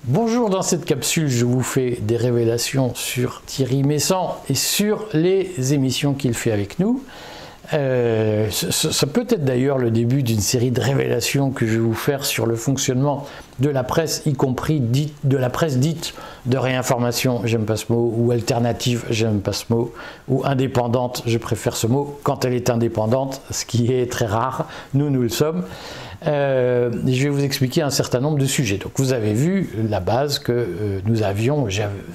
Bonjour, dans cette capsule, je vous fais des révélations sur Thierry Meyssan et sur les émissions qu'il fait avec nous. Ça peut être d'ailleurs le début d'une série de révélations que je vais vous faire sur le fonctionnement de la presse, y compris de la presse dite de réinformation, j'aime pas ce mot, ou alternative, j'aime pas ce mot, ou indépendante, je préfère ce mot, quand elle est indépendante, ce qui est très rare, nous le sommes. Je vais vous expliquer un certain nombre de sujets. Donc vous avez vu la base que nous avions,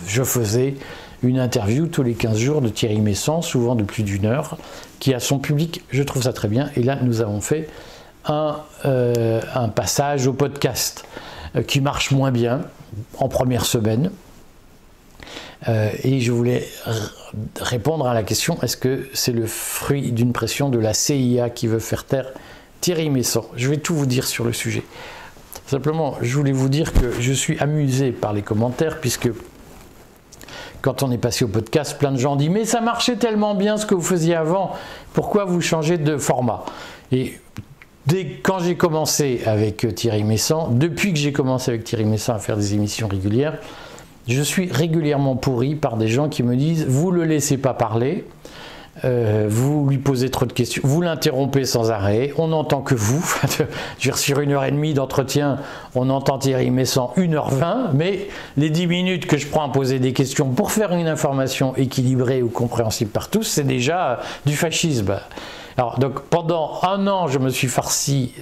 je faisais une interview tous les 15 jours de Thierry Meyssan, souvent de plus d'1 heure, qui a son public, je trouve ça très bien. Et là, nous avons fait un passage au podcast qui marche moins bien en première semaine. Et je voulais répondre à la question, est-ce que c'est le fruit d'une pression de la CIA qui veut faire taire Thierry Meyssan? Je vais tout vous dire sur le sujet. Simplement, je voulais vous dire que je suis amusé par les commentaires, puisque quand on est passé au podcast, plein de gens disent « Mais ça marchait tellement bien ce que vous faisiez avant, pourquoi vous changez de format ?» Et quand j'ai commencé avec Thierry Meyssan, depuis que j'ai commencé avec Thierry Meyssan à faire des émissions régulières, je suis régulièrement pourri par des gens qui me disent « Vous ne le laissez pas parler ». Vous lui posez trop de questions, vous l'interrompez sans arrêt, on n'entend que vous. Sur 1h30 d'entretien, on entend Thierry Meyssan 1h20, mais les 10 minutes que je prends à poser des questions pour faire une information équilibrée ou compréhensible par tous, c'est déjà du fascisme. Alors, donc, pendant 1 an, je me suis farci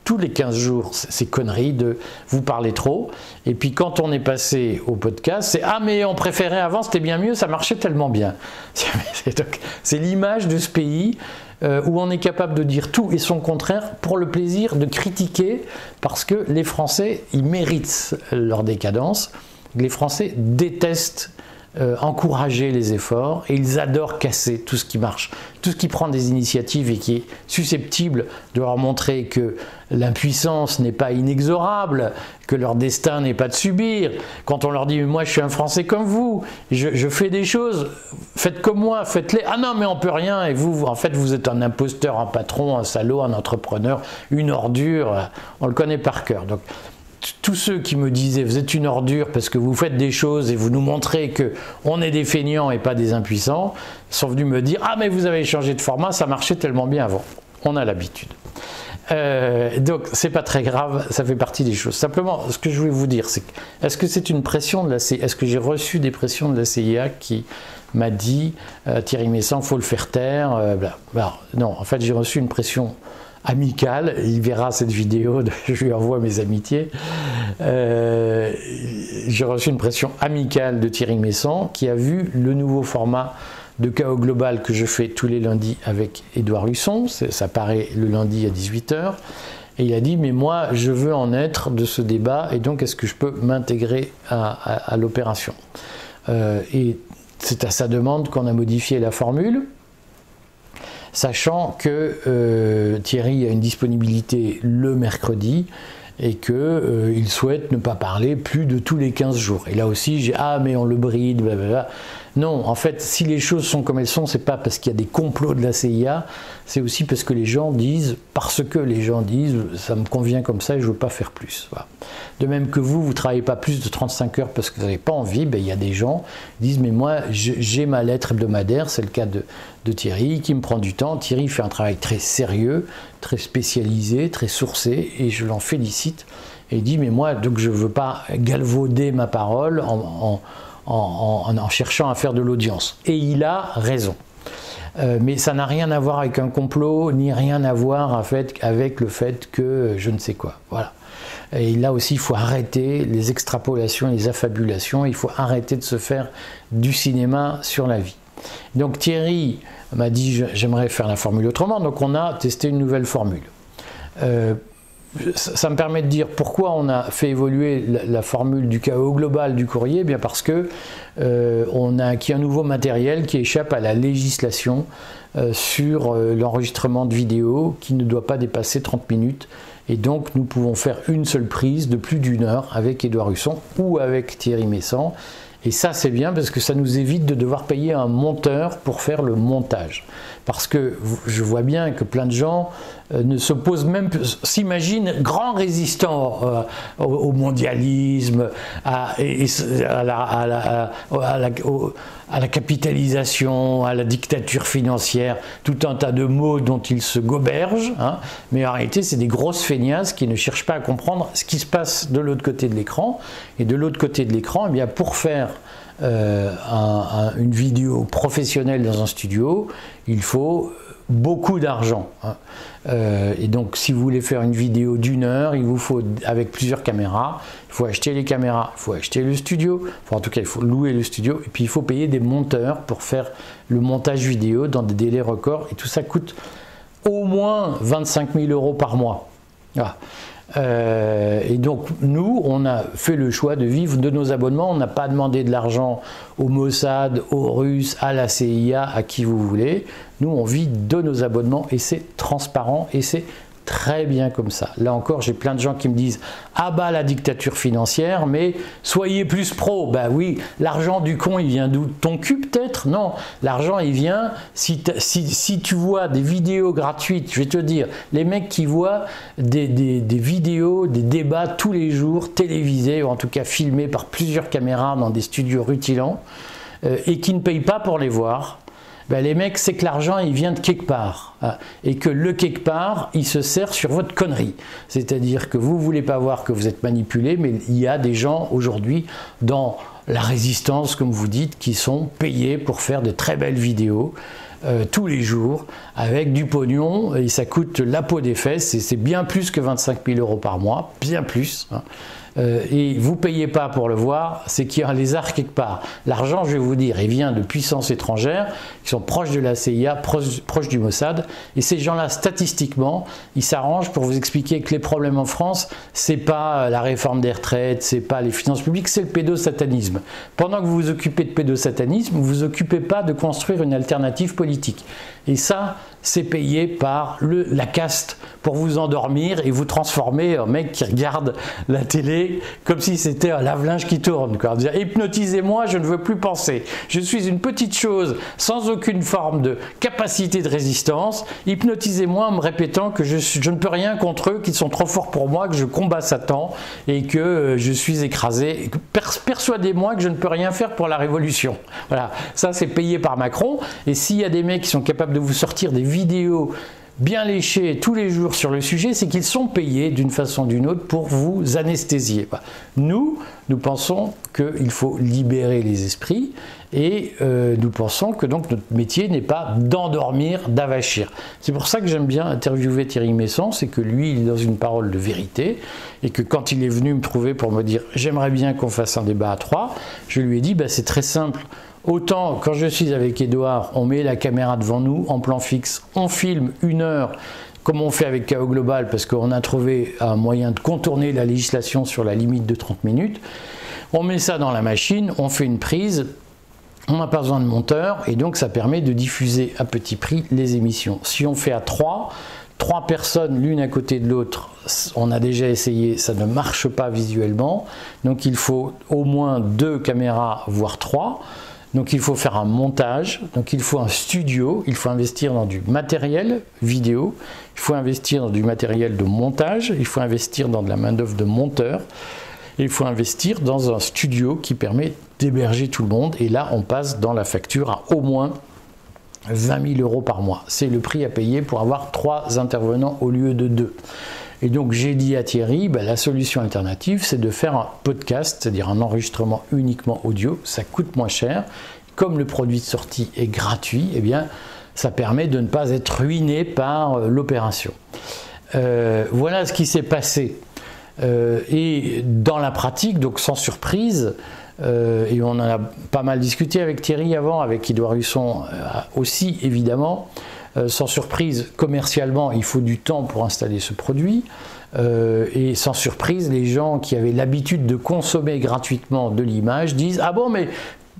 tous les 15 jours ces conneries de vous parler trop, et puis quand on est passé au podcast, c'est « Ah mais on préférait avant, c'était bien mieux, ça marchait tellement bien ». C'est l'image de ce pays où on est capable de dire tout et son contraire pour le plaisir de critiquer, parce que les Français, ils méritent leur décadence. Les Français détestent encourager les efforts et ils adorent casser tout ce qui marche, tout ce qui prend des initiatives et qui est susceptible de leur montrer que l'impuissance n'est pas inexorable, que leur destin n'est pas de subir. Quand on leur dit « moi je suis un Français comme vous, je fais des choses, faites comme moi, faites-les ». « Ah non mais on peut rien, et vous en fait vous êtes un imposteur, un patron, un salaud, un entrepreneur, une ordure », on le connaît par cœur. Donc, tous ceux qui me disaient « vous êtes une ordure parce que vous faites des choses et vous nous montrez qu'on est des feignants et pas des impuissants », sont venus me dire « ah mais vous avez changé de format, ça marchait tellement bien avant ». On a l'habitude. Donc c'est pas très grave, ça fait partie des choses. Simplement, ce que je voulais vous dire, c'est est-ce que c'est une pression de la CIA? Est-ce que j'ai reçu des pressions de la CIA qui m'a dit Thierry Meyssan, faut le faire taire, Alors, non, en fait j'ai reçu une pression amicale, il verra cette vidéo, je lui envoie mes amitiés. J'ai reçu une pression amicale de Thierry Meyssan qui a vu le nouveau format de Chaos Global que je fais tous les lundis avec Édouard Husson, ça paraît le lundi à 18 h, et il a dit mais moi je veux en être de ce débat et donc est-ce que je peux m'intégrer à l'opération, et c'est à sa demande qu'on a modifié la formule, sachant que Thierry a une disponibilité le mercredi et qu'il souhaite ne pas parler plus de tous les 15 jours. Et là aussi, j'ai « Ah, mais on le bride, blablabla ». Non, en fait, si les choses sont comme elles sont, c'est pas parce qu'il y a des complots de la CIA, c'est aussi parce que les gens disent, ça me convient comme ça et je veux pas faire plus. Voilà. De même que vous travaillez pas plus de 35 heures parce que vous n'avez pas envie, il y a des gens qui disent, mais moi, j'ai ma lettre hebdomadaire, c'est le cas de Thierry, qui me prend du temps. Thierry fait un travail très sérieux, très spécialisé, très sourcé, et je l'en félicite. Et il dit, mais moi, donc je veux pas galvauder ma parole en cherchant à faire de l'audience. Et il a raison. Mais ça n'a rien à voir avec un complot, ni rien à voir avec le fait que je ne sais quoi. Voilà. Et là aussi, il faut arrêter les extrapolations, les affabulations, il faut arrêter de se faire du cinéma sur la vie. Donc Thierry m'a dit, j'aimerais faire la formule autrement, donc on a testé une nouvelle formule. Ça me permet de dire pourquoi on a fait évoluer la formule du chaos global du courrier, bien parce que on a acquis un nouveau matériel qui échappe à la législation sur l'enregistrement de vidéos qui ne doit pas dépasser 30 minutes. Et donc nous pouvons faire une seule prise de plus d'1 heure avec Édouard Husson ou avec Thierry Meyssan. Et ça c'est bien parce que ça nous évite de devoir payer un monteur pour faire le montage. Parce que je vois bien que plein de gens ne s'oppose même, s'imagine grand résistant au mondialisme, à la capitalisation, à la dictature financière, tout un tas de mots dont il se goberge, hein, mais en réalité c'est des grosses feignasses qui ne cherchent pas à comprendre ce qui se passe de l'autre côté de l'écran. Et de l'autre côté de l'écran, eh bien, pour faire une vidéo professionnelle dans un studio, il faut beaucoup d'argent, hein. Et donc si vous voulez faire une vidéo d'1 heure, il vous faut, avec plusieurs caméras, il faut acheter les caméras, il faut acheter le studio, enfin, en tout cas il faut louer le studio, et puis il faut payer des monteurs pour faire le montage vidéo dans des délais records, et tout ça coûte au moins 25 000 € par mois. Voilà. Et donc nous, on a fait le choix de vivre de nos abonnements. On n'a pas demandé de l'argent au Mossad, aux Russes, à la CIA, à qui vous voulez. Nous, on vit de nos abonnements et c'est transparent et c'est très bien comme ça. Là encore, j'ai plein de gens qui me disent « Ah bah la dictature financière, mais soyez plus pro ». Bah oui, l'argent du con, il vient d'où? Ton cul peut-être? Non, l'argent il vient, si tu vois des vidéos gratuites, je vais te dire, les mecs qui voient des vidéos, des débats tous les jours, télévisés, ou en tout cas filmés par plusieurs caméras dans des studios rutilants, et qui ne payent pas pour les voir, ben les mecs, c'est que l'argent, il vient de quelque part. Hein, et que le quelque part, il se sert sur votre connerie. C'est-à-dire que vous ne voulez pas voir que vous êtes manipulé, mais il y a des gens aujourd'hui dans la résistance, comme vous dites, qui sont payés pour faire de très belles vidéos tous les jours, avec du pognon, et ça coûte la peau des fesses, et c'est bien plus que 25 000 € par mois, bien plus. Hein. Et vous ne payez pas pour le voir, c'est qu'il y a un lézard quelque part. L'argent, je vais vous dire, il vient de puissances étrangères qui sont proches de la CIA, proches du Mossad. Et ces gens-là, statistiquement, ils s'arrangent pour vous expliquer que les problèmes en France, c'est pas la réforme des retraites, c'est pas les finances publiques, c'est le pédosatanisme. Pendant que vous vous occupez de pédosatanisme, vous ne vous occupez pas de construire une alternative politique. Et ça, c'est payé par la caste pour vous endormir et vous transformer en mec qui regarde la télé comme si c'était un lave-linge qui tourne. Hypnotisez-moi, je ne veux plus penser. Je suis une petite chose sans aucune forme de capacité de résistance. Hypnotisez-moi en me répétant que je ne peux rien contre eux, qu'ils sont trop forts pour moi, que je combats Satan et que je suis écrasé. Persuadez-moi que je ne peux rien faire pour la révolution. Voilà, ça c'est payé par Macron. Et s'il y a des mecs qui sont capables de vous sortir des vidéos bien léchées tous les jours sur le sujet, c'est qu'ils sont payés d'une façon ou d'une autre pour vous anesthésier. Nous pensons qu'il faut libérer les esprits et nous pensons que donc notre métier n'est pas d'endormir, d'avachir. C'est pour ça que j'aime bien interviewer Thierry Meyssan, c'est que lui, il est dans une parole de vérité et que quand il est venu me trouver pour me dire « j'aimerais bien qu'on fasse un débat à 3 », je lui ai dit bah, « c'est très simple ». Autant, quand je suis avec Edouard, on met la caméra devant nous en plan fixe, on filme 1 heure, comme on fait avec KO Global, parce qu'on a trouvé un moyen de contourner la législation sur la limite de 30 minutes. On met ça dans la machine, on fait une prise, on n'a pas besoin de monteur, et donc ça permet de diffuser à petit prix les émissions. Si on fait à 3 personnes l'une à côté de l'autre, on a déjà essayé, ça ne marche pas visuellement, donc il faut au moins 2 caméras, voire 3. Donc il faut faire un montage, donc il faut un studio, il faut investir dans du matériel vidéo, il faut investir dans du matériel de montage, il faut investir dans de la main-d'œuvre de monteur, et il faut investir dans un studio qui permet d'héberger tout le monde. Et là, on passe dans la facture à au moins 20 000 € par mois. C'est le prix à payer pour avoir 3 intervenants au lieu de 2. Et donc j'ai dit à Thierry, bah, la solution alternative, c'est de faire un podcast, c'est-à-dire un enregistrement uniquement audio. Ça coûte moins cher. Comme le produit de sortie est gratuit, eh bien, ça permet de ne pas être ruiné par l'opération. Voilà ce qui s'est passé. Et dans la pratique, donc sans surprise, et on en a pas mal discuté avec Thierry avant, avec Edouard Husson aussi évidemment, sans surprise, commercialement, il faut du temps pour installer ce produit. Et sans surprise, les gens qui avaient l'habitude de consommer gratuitement de l'image disent « Ah bon, mais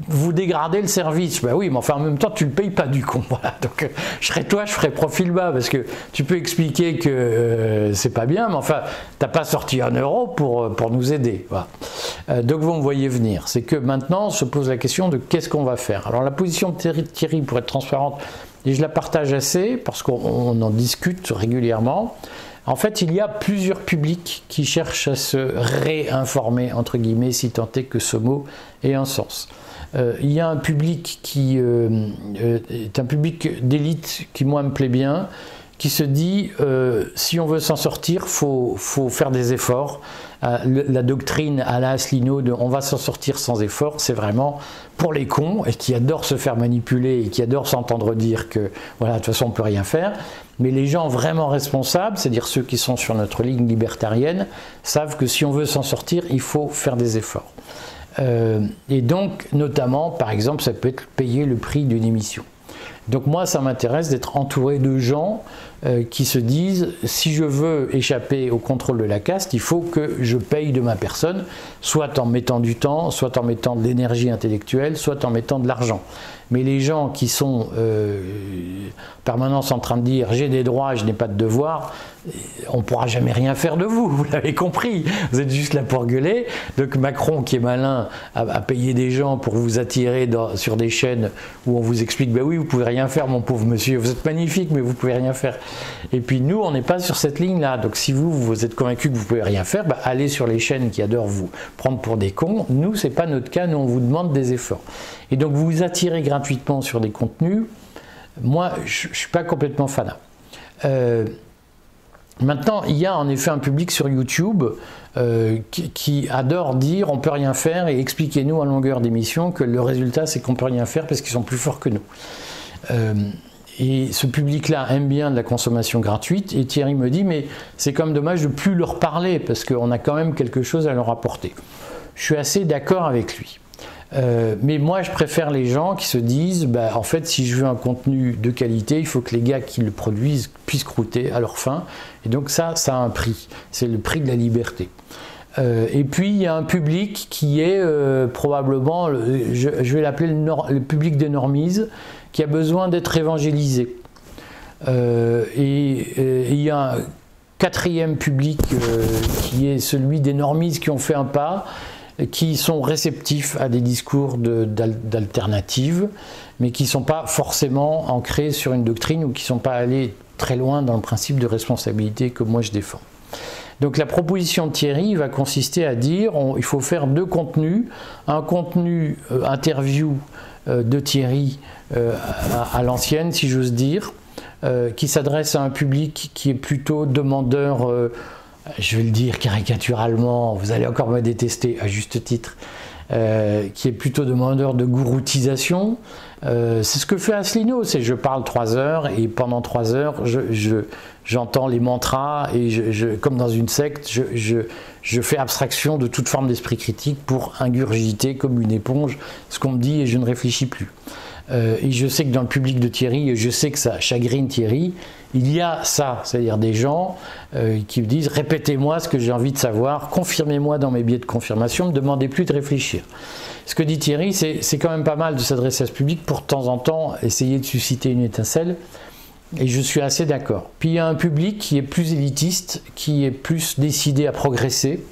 vous dégradez le service. Ben oui, mais enfin en même temps tu le payes pas du con. Voilà. Donc je serais toi, je ferais profil bas parce que tu peux expliquer que c'est pas bien, mais enfin t'as pas sorti 1 euro pour nous aider. Voilà. Donc vous me voyez venir. C'est que maintenant se pose la question de qu'est-ce qu'on va faire. Alors la position de Thierry, pour être transparente, et je la partage assez parce qu'on en discute régulièrement. En fait, il y a plusieurs publics qui cherchent à se réinformer, entre guillemets, si tant est que ce mot ait un sens. Il y a un public qui est un public d'élite qui, moi, me plaît bien, qui se dit si on veut s'en sortir, faut faire des efforts. La doctrine à la Asselineau de on va s'en sortir sans effort, c'est vraiment pour les cons et qui adorent se faire manipuler et qui adorent s'entendre dire que voilà, de toute façon on ne peut rien faire. Mais les gens vraiment responsables, c'est-à-dire ceux qui sont sur notre ligne libertarienne, savent que si on veut s'en sortir, il faut faire des efforts. Et donc, notamment, par exemple, ça peut être payer le prix d'une émission. Donc moi, ça m'intéresse d'être entouré de gens qui se disent, si je veux échapper au contrôle de la caste, il faut que je paye de ma personne, soit en mettant du temps, soit en mettant de l'énergie intellectuelle, soit en mettant de l'argent. Mais les gens qui sont en permanence en train de dire « j'ai des droits, je n'ai pas de devoirs », on ne pourra jamais rien faire de vous, vous l'avez compris, vous êtes juste là pour gueuler. Donc Macron, qui est malin, a payé des gens pour vous attirer sur des chaînes où on vous explique « ben oui, vous ne pouvez rien faire mon pauvre monsieur, vous êtes magnifique mais vous ne pouvez rien faire ». Et puis nous, on n'est pas sur cette ligne-là, donc si vous êtes convaincu que vous ne pouvez rien faire, ben allez sur les chaînes qui adorent vous prendre pour des cons. Nous, ce n'est pas notre cas, nous on vous demande des efforts. Et donc vous vous attirez gratuitement sur des contenus, moi je ne suis pas complètement fanat. Maintenant, il y a en effet un public sur YouTube qui adore dire on peut rien faire et expliquez-nous en longueur d'émission que le résultat c'est qu'on peut rien faire parce qu'ils sont plus forts que nous. Et ce public-là aime bien de la consommation gratuite et Thierry me dit mais c'est quand même dommage de ne plus leur parler parce qu'on a quand même quelque chose à leur apporter. Je suis assez d'accord avec lui. Mais moi je préfère les gens qui se disent bah, en fait si je veux un contenu de qualité il faut que les gars qui le produisent puissent croûter à leur faim et donc ça a un prix, c'est le prix de la liberté. Et puis il y a un public qui est probablement, je vais l'appeler le public des normies, qui a besoin d'être évangélisé. Et il y a un quatrième public qui est celui des normies qui ont fait un pas, qui sont réceptifs à des discours d'alternatives, mais qui ne sont pas forcément ancrés sur une doctrine ou qui ne sont pas allés très loin dans le principe de responsabilité que moi je défends. Donc la proposition de Thierry va consister à dire il faut faire 2 contenus, un contenu interview de Thierry à l'ancienne, si j'ose dire, qui s'adresse à un public qui est plutôt demandeur, je vais le dire caricaturalement, vous allez encore me détester à juste titre, qui est plutôt demandeur de gouroutisation. C'est ce que fait Asselineau, c'est je parle 3 heures et pendant 3 heures j'entends les mantras et comme dans une secte, je fais abstraction de toute forme d'esprit critique pour ingurgiter comme une éponge ce qu'on me dit et je ne réfléchis plus. Et je sais que dans le public de Thierry, et je sais que ça chagrine Thierry, il y a ça, c'est-à-dire des gens qui me disent répétez-moi ce que j'ai envie de savoir, confirmez-moi dans mes biais de confirmation, ne me demandez plus de réfléchir. Ce que dit Thierry, c'est quand même pas mal de s'adresser à ce public pour de temps en temps essayer de susciter une étincelle, et je suis assez d'accord. Puis il y a un public qui est plus élitiste, qui est plus décidé à progresser,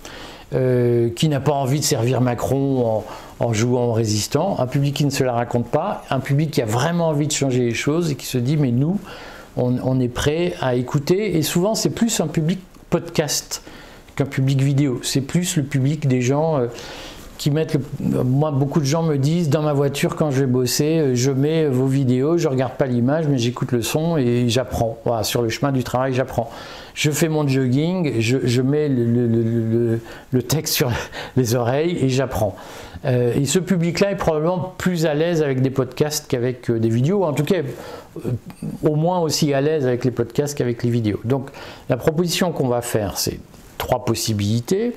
qui n'a pas envie de servir Macron en jouant au résistant, un public qui ne se la raconte pas, un public qui a vraiment envie de changer les choses et qui se dit mais nous, on est prêt à écouter, et souvent c'est plus un public podcast qu'un public vidéo, c'est plus le public des gens qui mettent, moi beaucoup de gens me disent dans ma voiture quand je vais bosser, je mets vos vidéos, je regarde pas l'image mais j'écoute le son et j'apprends, voilà, sur le chemin du travail j'apprends. Je fais mon jogging, je mets le texte sur les oreilles et j'apprends. Et ce public-là est probablement plus à l'aise avec des podcasts qu'avec des vidéos, en tout cas au moins aussi à l'aise avec les podcasts qu'avec les vidéos. Donc la proposition qu'on va faire, c'est 3 possibilités.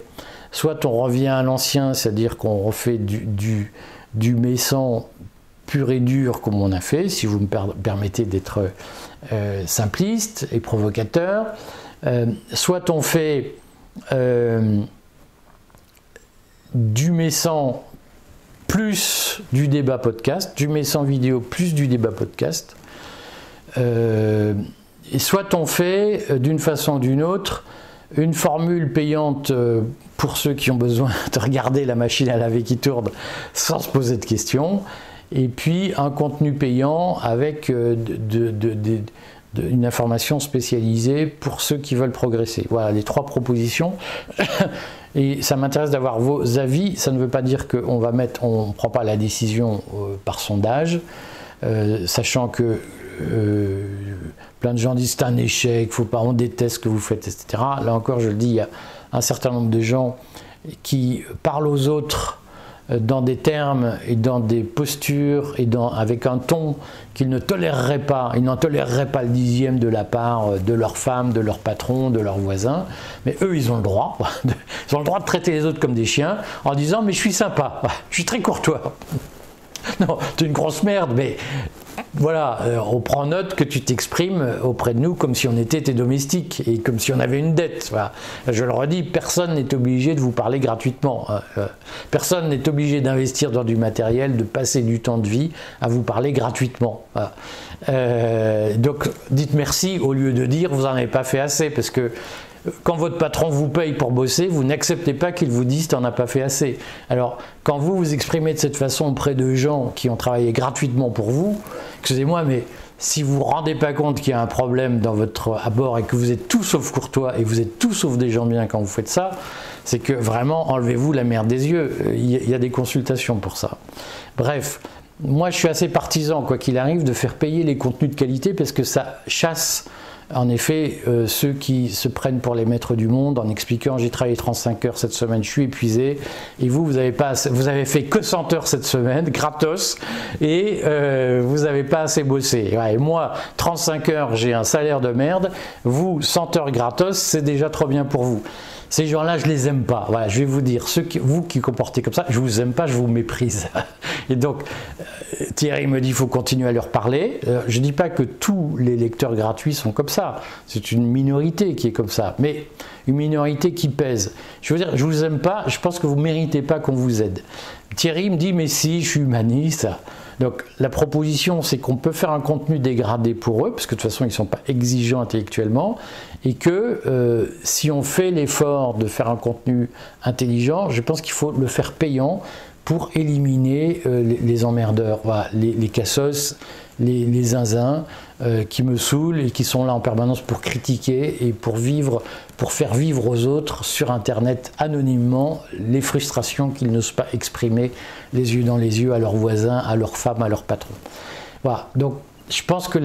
Soit on revient à l'ancien, c'est-à-dire qu'on refait du Messan pur et dur comme on a fait, si vous me permettez d'être simpliste et provocateur. Soit on fait du Messan plus du débat podcast, du mais sans vidéo plus du débat podcast. Et soit on fait d'une façon ou d'une autre une formule payante pour ceux qui ont besoin de regarder la machine à laver qui tourne sans se poser de questions, et puis un contenu payant avec une information spécialisée pour ceux qui veulent progresser. Voilà les 3 propositions. Et ça m'intéresse d'avoir vos avis. Ça ne veut pas dire qu'on ne prend pas la décision par sondage, sachant que plein de gens disent c'est un échec, on déteste ce que vous faites, etc. Là encore, je le dis, il y a un certain nombre de gens qui parlent aux autres dans des termes et dans des postures et avec un ton qu'ils ne toléreraient pas. Ils n'en toléreraient pas le 10e de la part de leur femme, de leur patron, de leurs voisins. Mais eux, ils ont le droit. Ils ont le droit de traiter les autres comme des chiens en disant « mais je suis sympa, je suis très courtois ». Non, t'es une grosse merde, mais voilà, on prend note que tu t'exprimes auprès de nous comme si on était tes domestiques et comme si on avait une dette. Voilà. Je le redis, personne n'est obligé de vous parler gratuitement. Personne n'est obligé d'investir dans du matériel, de passer du temps de vie à vous parler gratuitement. Voilà. Donc dites merci au lieu de dire vous n'en avez pas fait assez, parce que quand votre patron vous paye pour bosser, vous n'acceptez pas qu'il vous dise « t'en as pas fait assez ». Alors, quand vous vous exprimez de cette façon auprès de gens qui ont travaillé gratuitement pour vous, excusez-moi, mais si vous ne vous rendez pas compte qu'il y a un problème dans votre abord et que vous êtes tout sauf courtois et vous êtes tout sauf des gens bien quand vous faites ça, c'est que vraiment, enlevez-vous la merde des yeux. Il y a des consultations pour ça. Bref, moi je suis assez partisan, quoi qu'il arrive, de faire payer les contenus de qualité parce que ça chasse en effet ceux qui se prennent pour les maîtres du monde en expliquant j'ai travaillé 35 heures cette semaine, je suis épuisé, et vous avez fait que 100 heures cette semaine, gratos, et vous n'avez pas assez bossé. Ouais, et moi, 35 heures, j'ai un salaire de merde, vous, 100 heures gratos, c'est déjà trop bien pour vous. Ces gens-là, je les aime pas. Voilà, je vais vous dire, vous qui comportez comme ça, je vous aime pas, je vous méprise. Et donc, Thierry me dit, il faut continuer à leur parler. Je dis pas que tous les lecteurs gratuits sont comme ça. C'est une minorité qui est comme ça, mais une minorité qui pèse. Je veux dire, je vous aime pas, je pense que vous méritez pas qu'on vous aide. Thierry me dit, mais si, je suis humaniste. Donc la proposition, c'est qu'on peut faire un contenu dégradé pour eux, parce que de toute façon, ils ne sont pas exigeants intellectuellement, et que si on fait l'effort de faire un contenu intelligent, je pense qu'il faut le faire payant pour éliminer les emmerdeurs, voilà, les cassos, les zinzins qui me saoulent et qui sont là en permanence pour critiquer et pour faire vivre aux autres sur Internet anonymement les frustrations qu'ils n'osent pas exprimer les yeux dans les yeux à leurs voisins, à leurs femmes, à leurs patrons. Voilà, donc je pense que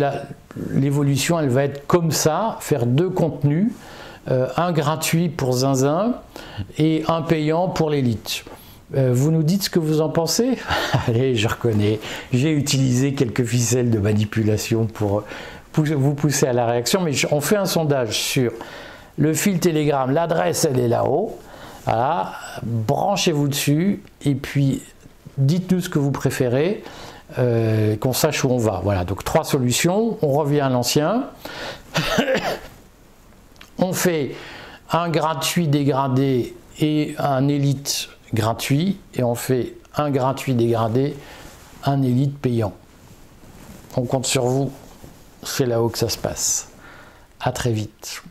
l'évolution, elle va être comme ça, faire 2 contenus, un gratuit pour zinzin et un payant pour l'élite. Vous nous dites ce que vous en pensez? Allez, je reconnais, j'ai utilisé quelques ficelles de manipulation pour vous pousser à la réaction, mais on fait un sondage sur le fil Telegram, l'adresse elle est là-haut, voilà, branchez-vous dessus, et puis dites-nous ce que vous préférez, qu'on sache où on va. Voilà, donc 3 solutions, on revient à l'ancien, on fait un gratuit dégradé et un élite gratuit, et on fait un gratuit dégradé, un élite payant. On compte sur vous, c'est là-haut que ça se passe. À très vite.